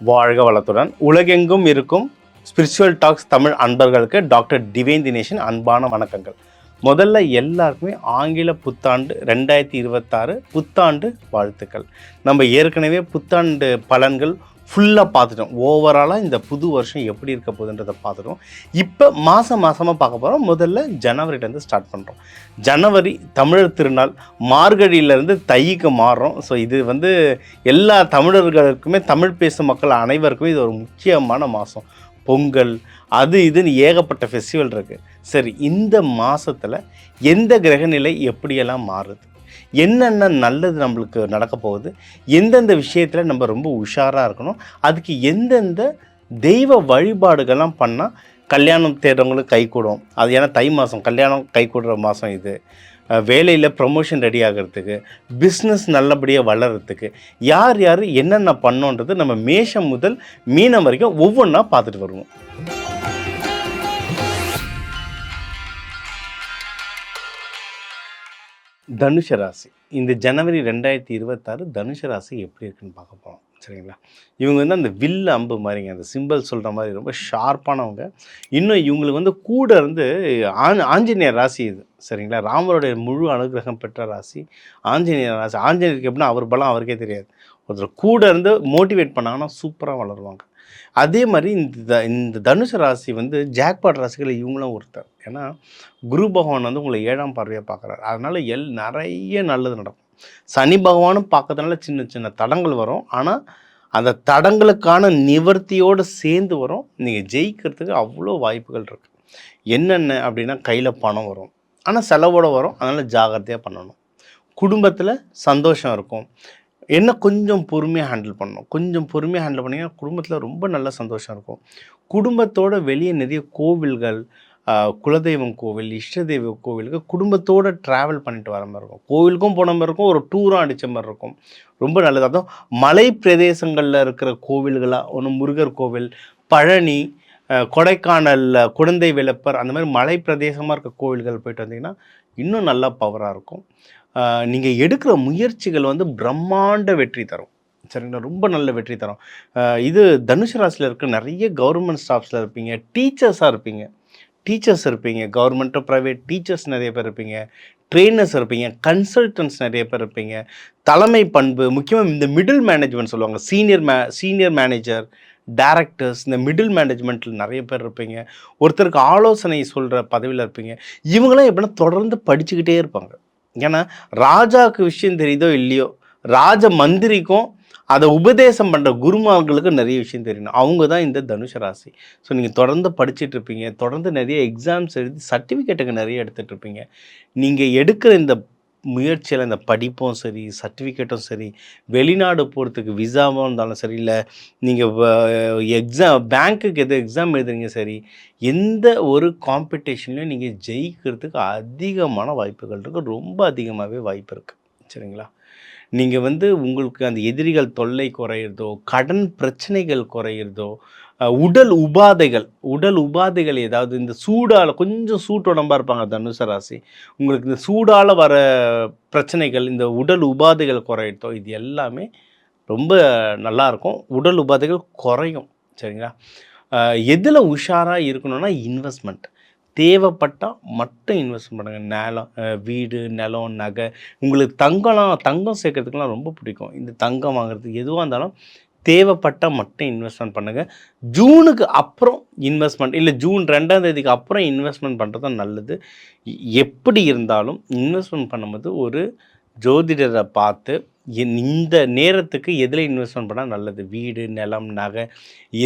வாழ்க வளத்துடன் உலகெங்கும் இருக்கும் ஸ்பிரிச்சுவல் டாக்ஸ் தமிழ் அன்பர்களுக்கு டாக்டர் டிவைன் தினேஷன் அன்பான வணக்கங்கள். முதல்ல எல்லாருக்குமே ஆங்கில புத்தாண்டு 2026 புத்தாண்டு வாழ்த்துக்கள். நம்ம ஏற்கனவே புத்தாண்டு பலன்கள் ஃபுல்லாக பார்த்துட்டோம். ஓவராலாக இந்த புது வருஷம் எப்படி இருக்க போகுதுன்றதை பார்த்துட்டோம். இப்போ மாதமாக பார்க்க போகிறோம். முதல்ல ஜனவரிலேருந்து ஸ்டார்ட் பண்ணுறோம். ஜனவரி தமிழர் திருநாள், மார்கழியிலேருந்து தைக்கு மாறுறோம். ஸோ இது எல்லா தமிழர்களுக்குமே, தமிழ் பேசும் மக்கள் அனைவருக்குமே இது ஒரு முக்கியமான மாதம். பொங்கல் அது இதுன்னு ஏகப்பட்ட ஃபெஸ்டிவல் இருக்குது. சரி, இந்த மாதத்தில் எந்த கிரகநிலை எப்படியெல்லாம் மாறுது, என்னென்ன நல்லது நம்மளுக்கு நடக்க போகுது, எந்தெந்த விஷயத்தில் நம்ம ரொம்ப உஷாராக இருக்கணும், அதுக்கு எந்தெந்த தெய்வ வழிபாடுகள்லாம் பண்ணால் கல்யாணம் தேடுறவங்களுக்கு கை கூடும். அது ஏன்னா தை மாதம் கல்யாணம் கை கூடுற மாதம் இது. வேலையில் ப்ரமோஷன் ரெடி ஆகிறதுக்கு, பிஸ்னஸ் நல்லபடியாக வளர்கிறதுக்கு யார் யார் என்னென்ன பண்ணோன்றது நம்ம மேஷம் முதல் மீனம் வரைக்கும் ஒவ்வொன்றா பார்த்துட்டு வருவோம். தனுஷ ராசி இந்த ஜனவரி 2026 தனுஷ ராசி எப்படி இருக்குன்னு பார்க்க போகிறோம். சரிங்களா, இவங்க அந்த வில்லு அம்பு மாதிரிங்க, அந்த சிம்பிள் சொல்கிற மாதிரி ரொம்ப ஷார்ப்பானவங்க. இன்னும் இவங்களுக்கு கூட இருந்து ஆஞ்சநேயர் ராசி இது. சரிங்களா, ராமருடைய முழு அனுகிரகம் பெற்ற ராசி ஆஞ்சநேயர் ராசி. ஆஞ்சநேயருக்கு எப்படின்னா அவர் பலம் அவருக்கே தெரியாது. ஒருத்தர் கூட இருந்து மோட்டிவேட் பண்ணாங்கன்னா சூப்பராக வளருவாங்க. அதே மாதிரி இந்த தனுஷ ராசி ஜாக்பாட் ராசிகள் இவங்களும் ஒருத்தர். ஏன்னா குரு பகவான் உங்களை 7ஆம் பார்வையாக பார்க்குறாரு. அதனால் நிறைய நல்லது நடக்கும். சனி பகவானும் பார்க்கறதுனால சின்ன சின்ன தடங்கள் வரும். ஆனால் அந்த தடங்களுக்கான நிவர்த்தியோடு சேர்ந்து வரும். நீங்கள் ஜெயிக்கிறதுக்கு அவ்வளோ வாய்ப்புகள் இருக்குது. என்னென்ன அப்படின்னா, கையில் பணம் வரும், ஆனால் செலவோடு வரும். அதனால் ஜாகிரதையாக பண்ணணும். குடும்பத்தில் சந்தோஷம் இருக்கும். என்ன கொஞ்சம் பொறுமையாக ஹேண்டில் பண்ணணும். கொஞ்சம் பொறுமையாக ஹேண்டில் பண்ணிங்கன்னா குடும்பத்தில் ரொம்ப நல்ல சந்தோஷம் இருக்கும். குடும்பத்தோடு வெளியே நிறைய கோவில்கள், குலதெய்வம் கோவில், இஷ்ட தெய்வ கோவிலுக்கு குடும்பத்தோடு ட்ராவல் பண்ணிட்டு வர மாதிரி இருக்கும். கோவிலுக்கும் போன மாதிரி இருக்கும், ஒரு டூரும் அடித்த மாதிரி இருக்கும். ரொம்ப நல்லது. அதுவும் மலை பிரதேசங்களில் இருக்கிற கோவில்களாக ஒன்று முருகர் கோவில், பழனி, கொடைக்கானலில் குழந்தை விளப்பர், அந்த மாதிரி மலை பிரதேசமாக இருக்க கோவில்கள் போயிட்டு வந்தீங்கன்னா இன்னும் நல்லா பவராக இருக்கும். நீங்கள் எடுக்கிற முயற்சிகள் பிரம்மாண்ட வெற்றி தரும். சரிங்களா, ரொம்ப நல்ல வெற்றி தரும். இது தனுஷ ராசியில் இருக்க நிறைய கவர்மெண்ட் ஸ்டாஃப்ஸில் இருப்பீங்க, டீச்சர்ஸாக இருப்பீங்க. டீச்சர்ஸ் இருப்பீங்க, கவர்மெண்ட்டோ ப்ரைவேட் டீச்சர்ஸ் நிறைய பேர் இருப்பீங்க, ட்ரெயினர்ஸ் இருப்பீங்க, கன்சல்டன்ட்ஸ் நிறைய பேர் இருப்பீங்க. தலைமை பண்பு முக்கியமாக இந்த மிடில் மேனேஜ்மெண்ட் சொல்லுவாங்க. சீனியர் மேனேஜர், டைரக்டர்ஸ், இந்த மிடில் மேனேஜ்மெண்ட்டில் நிறைய பேர் இருப்பீங்க. ஒருத்தருக்கு ஆலோசனை சொல்கிற பதவியில் இருப்பீங்க. இவங்களாம் எப்படின்னா தொடர்ந்து படிச்சுக்கிட்டே இருப்பாங்க. ஏன்னா ராஜாவுக்கு விஷயம் தெரியுதோ இல்லையோ, ராஜ மந்திரிக்கும் அதை உபதேசம் பண்ணுற குருமார்களுக்கு நிறைய விஷயம் தெரியணும். அவங்க தான் இந்த தனுஷ ராசி. ஸோ நீங்கள் தொடர்ந்து படிச்சுட்டு இருப்பீங்க, தொடர்ந்து நிறைய எக்ஸாம்ஸ் எழுதி சர்டிஃபிகேட்டுக்கு நிறைய எடுத்துகிட்டு இருப்பீங்க. நீங்கள் எடுக்கிற இந்த முயற்சியில் இந்த படிப்பும் சரி, சர்டிஃபிகேட்டும் சரி, வெளிநாடு போகிறதுக்கு விசாவும் இருந்தாலும் சரி, இல்லை நீங்கள் பேங்க்குக்கு எது எக்ஸாம் எழுதுறீங்க சரி, எந்த ஒரு காம்படிஷன்லையும் நீங்கள் ஜெயிக்கிறதுக்கு அதிகமான வாய்ப்புகள் இருக்குது. ரொம்ப அதிகமாகவே வாய்ப்பு இருக்குது. சரிங்களா, நீங்கள் உங்களுக்கு அந்த எதிரிகள் தொல்லை குறையிறதோ, கடன் பிரச்சனைகள் குறையிறதோ, உடல் உபாதைகள் ஏதாவது இந்த சூடால் கொஞ்சம் சூட்டுடம்பாக இருப்பாங்க தனுச ராசி. உங்களுக்கு இந்த சூடால் வர பிரச்சனைகள், இந்த உடல் உபாதைகள் குறையிறதோ, இது எல்லாமே ரொம்ப நல்லாயிருக்கும். உடல் உபாதைகள் குறையும். சரிங்களா, எதில் உஷாராக இருக்கணும்னா இன்வெஸ்ட்மெண்ட் தேவைப்பட்டால் மட்டும் இன்வெஸ்ட் பண்ணுங்கள். நிலம், வீடு, நிலம், நகை. உங்களுக்கு தங்கம் சேர்க்கறதுக்கெலாம் ரொம்ப பிடிக்கும். இந்த தங்கம் வாங்குறதுக்கு எதுவாக இருந்தாலும் தேவைப்பட்டால் மட்டும் இன்வெஸ்ட்மெண்ட் பண்ணுங்கள். ஜூனுக்கு அப்புறம் இன்வெஸ்ட்மெண்ட் இல்லை, ஜூன் 2ஆம் தேதிக்கு அப்புறம் இன்வெஸ்ட்மெண்ட் பண்ணுறது தான் நல்லது. எப்படி இருந்தாலும் இன்வெஸ்ட்மெண்ட் பண்ணும்போது ஒரு ஜோதிடரை பார்த்து இந்த நேரத்துக்கு எதில் இன்வெஸ்ட்மெண்ட் பண்ணால் நல்லது, வீடு, நிலம், நகை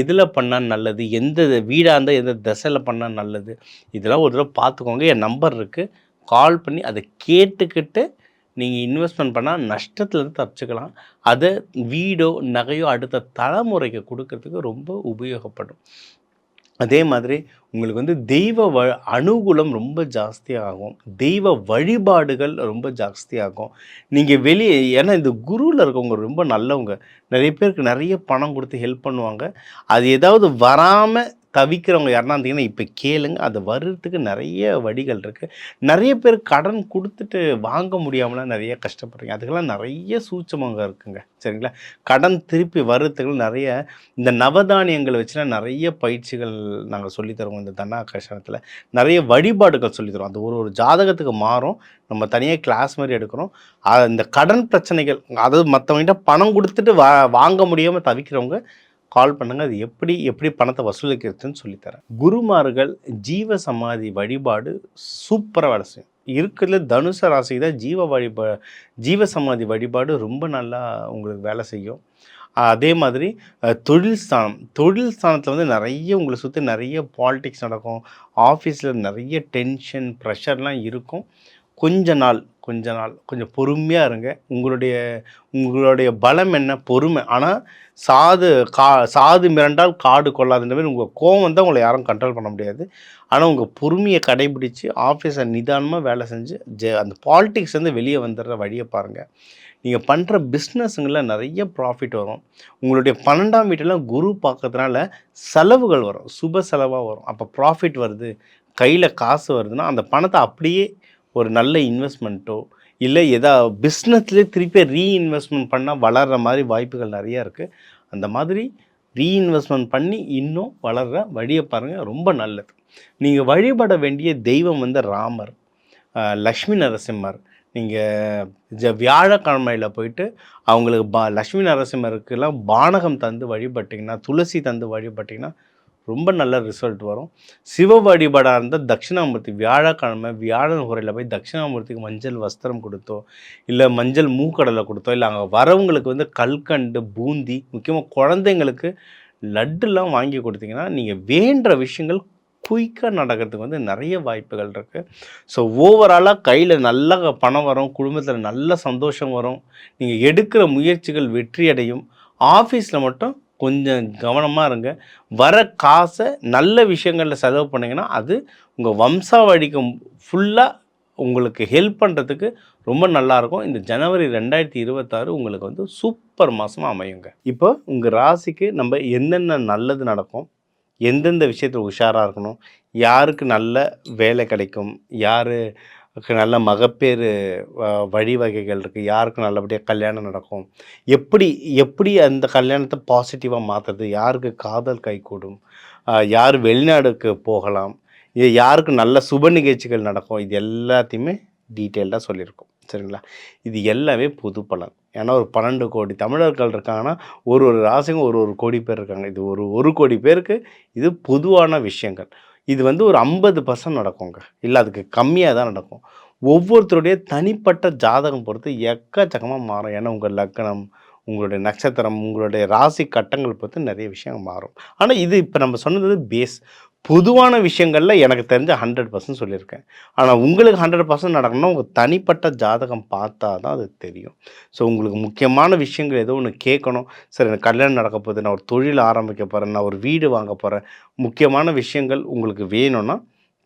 எதில் பண்ணால் நல்லது, எந்த வீடாக இருந்தால் எந்த திசையில் பண்ணால் நல்லது, இதெல்லாம் ஒரு தடவை பார்த்துக்கோங்க. என் நம்பர் இருக்குது, கால் பண்ணி அதை கேட்டுக்கிட்டு நீங்கள் இன்வெஸ்ட்மெண்ட் பண்ணால் நஷ்டத்துலேருந்து தப்பிச்சுக்கலாம். அதை வீடோ நகையோ அடுத்த தலைமுறைக்கு கொடுக்கறதுக்கு ரொம்ப உபயோகப்படும். அதே மாதிரி உங்களுக்கு தெய்வ அனுகூலம் ரொம்ப ஜாஸ்தியாகும். தெய்வ வழிபாடுகள் ரொம்ப ஜாஸ்தியாகும். நீங்கள் வெளியே, ஏன்னா இந்த குருவில் இருக்கவங்க ரொம்ப நல்லவங்க. நிறைய பேருக்கு நிறைய பணம் கொடுத்து ஹெல்ப் பண்ணுவாங்க. அது ஏதாவது வராமல் தவிக்கிறவங்க யாருன்னா இருந்தீங்கன்னா இப்போ கேளுங்க. அது வர்றதுக்கு நிறைய வழிகள் இருக்குது. நிறைய பேர் கடன் கொடுத்துட்டு வாங்க முடியாமலாம் நிறைய கஷ்டப்படுறீங்க. அதுக்கெல்லாம் நிறைய சூட்சமங்க இருக்குங்க. சரிங்களா? கடன் திருப்பி வர்றதுக்கு நிறைய இந்த நவதானியங்களை வச்சுலாம் நிறைய பயிற்சிகள் நாங்கள் சொல்லித்தரோம். இந்த தனாகர்ஷணத்தில் நிறைய வழிபாடுகள் சொல்லித்தரோம். அது ஒரு ஒரு ஜாதகத்துக்கு மாறும். நம்ம தனியாக கிளாஸ் மாதிரி எடுக்கிறோம். இந்த கடன் பிரச்சனைகள், அதாவது மற்றவங்ககிட்ட பணம் கொடுத்துட்டு வாங்க முடியாமல் தவிக்கிறவங்க கால் பண்ணுங்கள். அது எப்படி எப்படி பணத்தை வசூலிக்கிறதுன்னு சொல்லித்தரேன். குருமார்கள் ஜீவ சமாதி வழிபாடு சூப்பராக வேலை செய்யும். இருக்கிறதுல தனுசு ராசி தான் ஜீவ சமாதி வழிபாடு ரொம்ப நல்லா உங்களுக்கு வேலை செய்யும். அதே மாதிரி தொழில் ஸ்தானத்தில் வந்து நிறைய உங்களை சுற்றி நிறைய பாலிடிக்ஸ் நடக்கும். ஆஃபீஸில் நிறைய டென்ஷன் ப்ரெஷர்லாம் இருக்கும். கொஞ்சம் பொறுமையாக இருங்க. உங்களுடைய பலம் என்ன? பொறுமை. ஆனால் சாது மிரண்டால் காடு கொள்ளாதுன்ற மாதிரி உங்கள் கோவம் தான் உங்களை யாரும் கண்ட்ரோல் பண்ண முடியாது. ஆனால் உங்கள் பொறுமையை கடைபிடித்து ஆஃபீஸை நிதானமாக வேலை செஞ்சு அந்த பாலிடிக்ஸ் வந்து வெளியே வந்துடுற வழியை பாருங்கள். நீங்கள் பண்ணுற பிஸ்னஸுங்களில் நிறைய ப்ராஃபிட் வரும். உங்களுடைய 12ஆம் வீட்டெல்லாம் குரு பார்க்கறதுனால செலவுகள் வரும், சுப செலவாக வரும். அப்போ ப்ராஃபிட் வருது, கையில் காசு வருதுன்னா அந்த பணத்தை அப்படியே ஒரு நல்ல இன்வெஸ்ட்மெண்ட்டோ இல்லை பிஸ்னஸ்லேயே திருப்பி ரீஇன்வெஸ்ட்மெண்ட் பண்ணால் வளர்கிற மாதிரி வாய்ப்புகள் நிறையா இருக்குது. அந்த மாதிரி ரீஇன்வெஸ்ட்மெண்ட் பண்ணி இன்னும் வளர்கிற வழியை பாருங்கள், ரொம்ப நல்லது. நீங்கள் வழிபட வேண்டிய தெய்வம் வந்து ராமர், லக்ஷ்மி நரசிம்மர். நீங்கள் வியாழக்கிழமையில் போயிட்டு அவங்களுக்கு லக்ஷ்மி நரசிம்மருக்கெல்லாம் பானகம் தந்து வழிபட்டிங்கன்னா, துளசி தந்து வழிபட்டிங்கன்னா ரொம்ப நல்ல ரிசல்ட் வரும். சிவ வழிபாடாக இருந்தால் தட்சிணாமூர்த்தி வியாழக்கிழமை வியாழன் உரையில் போய் தட்சிணாமூர்த்திக்கு மஞ்சள் வஸ்திரம் கொடுத்தோ இல்லை மஞ்சள் மூக்கடலை கொடுத்தோ இல்லை அங்கே வரவங்களுக்கு வந்து கல்கண்டு பூந்தி முக்கியமாக குழந்தைங்களுக்கு லட்டுலாம் வாங்கி கொடுத்தீங்கன்னா நீங்கள் வேண்டுற விஷயங்கள் குயிக்காக நடக்கிறதுக்கு வந்து நிறைய வாய்ப்புகள் இருக்குது. ஸோ ஓவராலாக கையில் நல்ல பணம் வரும், குடும்பத்தில் நல்ல சந்தோஷம் வரும், நீங்கள் எடுக்கிற முயற்சிகள் வெற்றியடையும். ஆஃபீஸில் மட்டும் கொஞ்சம் கவனமாக இருங்க. வர காசை நல்ல விஷயங்களில் செலவு பண்ணிங்கன்னா அது உங்கள் வம்சாவழிக்கு ஃபுல்லாக உங்களுக்கு ஹெல்ப் பண்ணுறதுக்கு ரொம்ப நல்லாயிருக்கும். இந்த ஜனவரி 2026 உங்களுக்கு வந்து சூப்பர் மாதமாக அமையுங்க. இப்போ உங்கள் ராசிக்கு நம்ம என்னென்ன நல்லது நடக்கும், எந்தெந்த விஷயத்தில் உஷாராக இருக்கணும், யாருக்கு நல்ல வேலை கிடைக்கும், நல்ல மகப்பேறு வழிவகைகள் இருக்குது, யாருக்கு நல்லபடியாக கல்யாணம் நடக்கும், எப்படி அந்த கல்யாணத்தை பாசிட்டிவாக மாற்றுறது, யாருக்கு காதல் கைகூடும், யார் வெளிநாடுக்கு போகலாம், யாருக்கு நல்ல சுப நிகழ்ச்சிகள் நடக்கும், இது எல்லாத்தையுமே டீட்டெயில்டாக சொல்லியிருக்கோம். சரிங்களா? இது எல்லாமே பொது பலன். ஏன்னா ஒரு 12 கோடி தமிழர்கள் இருக்காங்கன்னா ஒரு ராசிக்கும் ஒரு கோடி பேர் இருக்காங்க. இது ஒரு கோடி பேருக்கு இது பொதுவான விஷயங்கள். இது வந்து ஒரு 50% நடக்குங்க, இல்லை அதுக்கு கம்மியாக தான் நடக்கும். ஒவ்வொருத்தருடைய தனிப்பட்ட ஜாதகம் பொறுத்து எக்கச்சக்கமாக மாறும். ஏன்னா உங்கள் லக்னம், உங்களுடைய நட்சத்திரம், உங்களுடைய ராசி கட்டங்கள் பொறுத்து நிறைய விஷயம் மாறும். ஆனால் இது இப்போ நம்ம சொன்னது பேஸ். பொதுவான விஷயங்களில் எனக்கு தெரிஞ்ச 100% சொல்லியிருக்கேன். ஆனால் உங்களுக்கு 100% நடக்கணும்னா உங்கள் தனிப்பட்ட ஜாதகம் பார்த்தா தான் அது தெரியும். ஸோ உங்களுக்கு முக்கியமான விஷயங்கள் ஏதோ ஒன்று கேட்கணும். சரி, எனக்கு கல்யாணம் நடக்க போகுது, நான் ஒரு தொழில் ஆரம்பிக்க போகிறேன், நான் ஒரு வீடு வாங்க போகிறேன், முக்கியமான விஷயங்கள் உங்களுக்கு வேணும்னா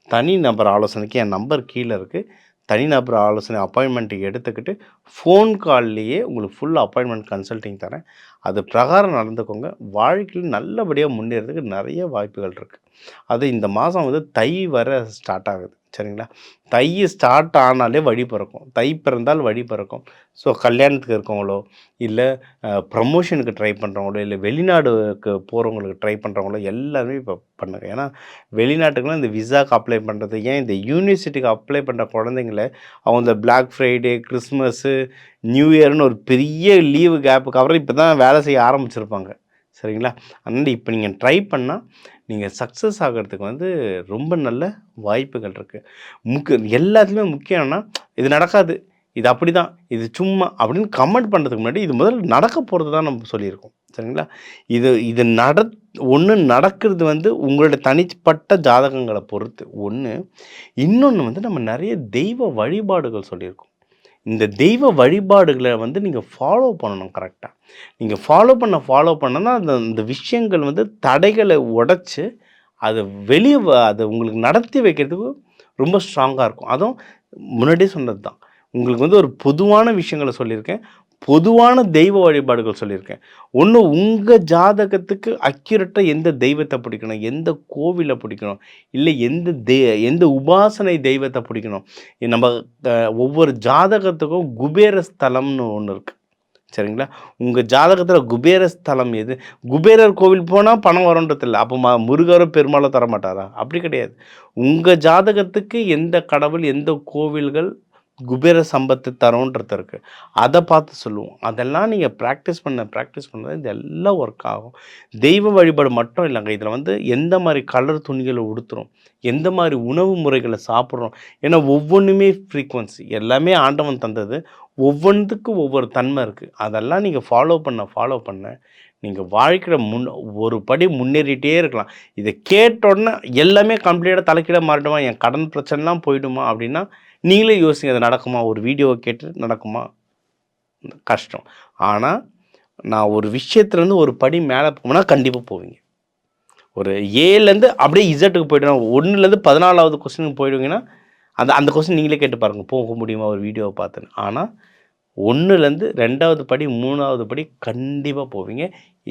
தனி நபர் ஆலோசனைக்கு என் நம்பர் கீழே இருக்குது. தனிநபர் ஆலோசனை அப்பாயின்மெண்ட்டுக்கு எடுத்துக்கிட்டு ஃபோன் கால்லையே உங்களுக்கு ஃபுல் அப்பாயின்மெண்ட் கன்சல்ட்டிங் தரேன். அது பிரகாரம் நடந்துக்கோங்க. வாழ்க்கையில் நல்லபடியாக முன்னேறதுக்கு நிறைய வாய்ப்புகள் இருக்குது. அது இந்த மாதம் வந்து தை வர ஸ்டார்ட் ஆகுது. சரிங்களா? தை ஸ்டார்ட் ஆனாலே வழி பிறக்கும். தை பிறந்தால் வழி பிறக்கும். ஸோ கல்யாணத்துக்கு இருக்கவங்களோ இல்லை ப்ரமோஷனுக்கு ட்ரை பண்ணுறவங்களோ இல்லை வெளிநாடுக்கு போகிறவங்களுக்கு ட்ரை பண்ணுறவங்களோ எல்லாருமே இப்போ பண்ணுங்க. ஏன்னா வெளிநாட்டுக்குலாம் இந்த விசாக்கு அப்ளை பண்ணுறது, ஏன் இந்த யூனிவர்சிட்டிக்கு அப்ளை பண்ணுற குழந்தைங்கள அவங்க இந்த பிளாக் ஃப்ரைடே, கிறிஸ்மஸ்ஸு, நியூ இயர்னு ஒரு பெரிய லீவு கேப்புக்கு அப்புறம் இப்போ தான் வேலை செய்ய ஆரம்பிச்சிருப்பாங்க. சரிங்களா? அதனால் இப்போ நீங்கள் ட்ரை பண்ணால் நீங்கள் சக்ஸஸ் ஆகிறதுக்கு வந்து ரொம்ப நல்ல வாய்ப்புகள் இருக்குது. எல்லாத்துலேயுமே முக்கியம்னா இது நடக்காது, இது அப்படி தான், இது சும்மா அப்படின்னு கமெண்ட் பண்ணுறதுக்கு முன்னாடி இது முதல்ல நடக்க போகிறது தான் நம்ம சொல்லியிருக்கோம். சரிங்களா? இது நடக்கிறது வந்து உங்களுடைய தனிப்பட்ட ஜாதகங்களை பொறுத்து ஒன்று. இன்னொன்று வந்து நம்ம நிறைய தெய்வ வழிபாடுகள் சொல்லியிருக்கோம். இந்த தெய்வ வழிபாடுகளை வந்து நீங்கள் ஃபாலோ பண்ணணும் கரெக்டாக. நீங்கள் ஃபாலோ பண்ணனா அந்த விஷயங்கள் வந்து தடைகளை உடைச்சி அதை வெளியே அதை உங்களுக்கு நடத்தி வைக்கிறதுக்கு ரொம்ப ஸ்ட்ராங்காக இருக்கும். அதுவும் முன்னாடியே சொன்னது தான். உங்களுக்கு வந்து ஒரு பொதுவான விஷயங்களை சொல்லியிருக்கேன். பொதுவான தெய்வ வழிபாடுகள் சொல்லியிருக்கேன். ஒண்ணு உங்க ஜாதகத்துக்கு அக்யூரேட்டா எந்த தெய்வத்த பிடிக்கணும், எந்த கோவில பிடிக்கணும், இல்ல எந்த உபாசனை தெய்வத்த பிடிக்கணும். நம்ம ஒவ்வொரு ஜாதகத்துக்கும் குபேர ஸ்தலம்னு ஒண்ணு இருக்கு. சரிங்களா? உங்க ஜாதகத்துல குபேர ஸ்தலம் எது? குபேரர் கோவில் போனா பணம் வரும்ன்றது இல்ல. அப்ப முருகரோ, பெருமாளோ தரமாட்டாரா? அப்படி கிடையாது. உங்க ஜாதகத்துக்கு எந்த கடவுள், எந்த கோவில்கள் குபேர சம்பத்து தரோன்றது இருக்கு. அதை பார்த்து சொல்லுவோம். அதெல்லாம் நீங்கள் ப்ராக்டிஸ் பண்ண இது எல்லாம் ஒர்க் ஆகும். தெய்வ வழிபாடு மட்டும் இல்லைங்க. இதில் வந்து எந்த மாதிரி கலர் துணிகளை உடுத்துகிறோம், எந்த மாதிரி உணவு முறைகளை சாப்பிட்றோம். ஏன்னா ஒவ்வொன்றுமே ஃப்ரீக்வன்சி எல்லாமே ஆண்டவன் தந்தது. ஒவ்வொன்றுக்கும் ஒவ்வொரு தன்மை இருக்குது. அதெல்லாம் நீங்கள் ஃபாலோ பண்ண நீங்கள் வாழ்க்கையில் ஒரு படி முன்னேறிட்டே இருக்கலாம். இதை கேட்டோடனே எல்லாமே கம்ப்ளீட்டாக தலைக்கீழ மாறிடுமா, என் கடன் பிரச்சனைலாம் போயிடுமா அப்படின்னா நீங்களே யோசிங்க. அது நடக்குமா? ஒரு வீடியோவை கேட்டு நடக்குமா? கஷ்டம். ஆனால் நான் ஒரு விஷயத்துலேருந்து ஒரு படி மேலே போனால் கண்டிப்பாக போவீங்க. ஒரு ஏலேருந்து அப்படியே இசட்டுக்கு போய்ட்டோம். 1லேருந்து 14வது கொஸ்டினுக்கு போயிடுவீங்கன்னா அந்த கொஸ்டின் நீங்களே கேட்டு பாருங்கள், போக முடியுமா ஒரு வீடியோவை பார்த்துன்னு. ஆனால் 1லேருந்து 2வது படி 3வது படி கண்டிப்பாக போவீங்க.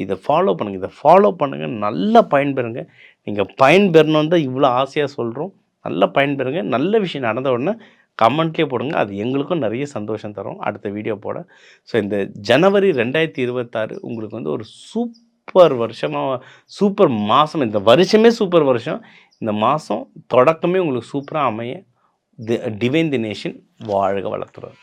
இதை ஃபாலோ பண்ணுங்கள், நல்லா பயன்பெறுங்க. நீங்கள் பயன்பெறணுன்னு தான் இவ்வளோ ஆசையாக சொல்கிறோம். நல்லா பயன்பெறுங்க. நல்ல விஷயம் நடந்த உடனே கமெண்ட்லேயே போடுங்க. அது எங்களுக்கும் நிறைய சந்தோஷம் தரும் அடுத்த வீடியோ போட. ஸோ இந்த ஜனவரி 2026 உங்களுக்கு வந்து ஒரு சூப்பர் வருஷமாக, சூப்பர் மாதம். இந்த வருஷமே சூப்பர் வருஷம். இந்த மாதம் தொடக்கமே உங்களுக்கு சூப்பராக அமைய டிவைன் தினேஷன் வாழ்க வளர்த்துறாரு.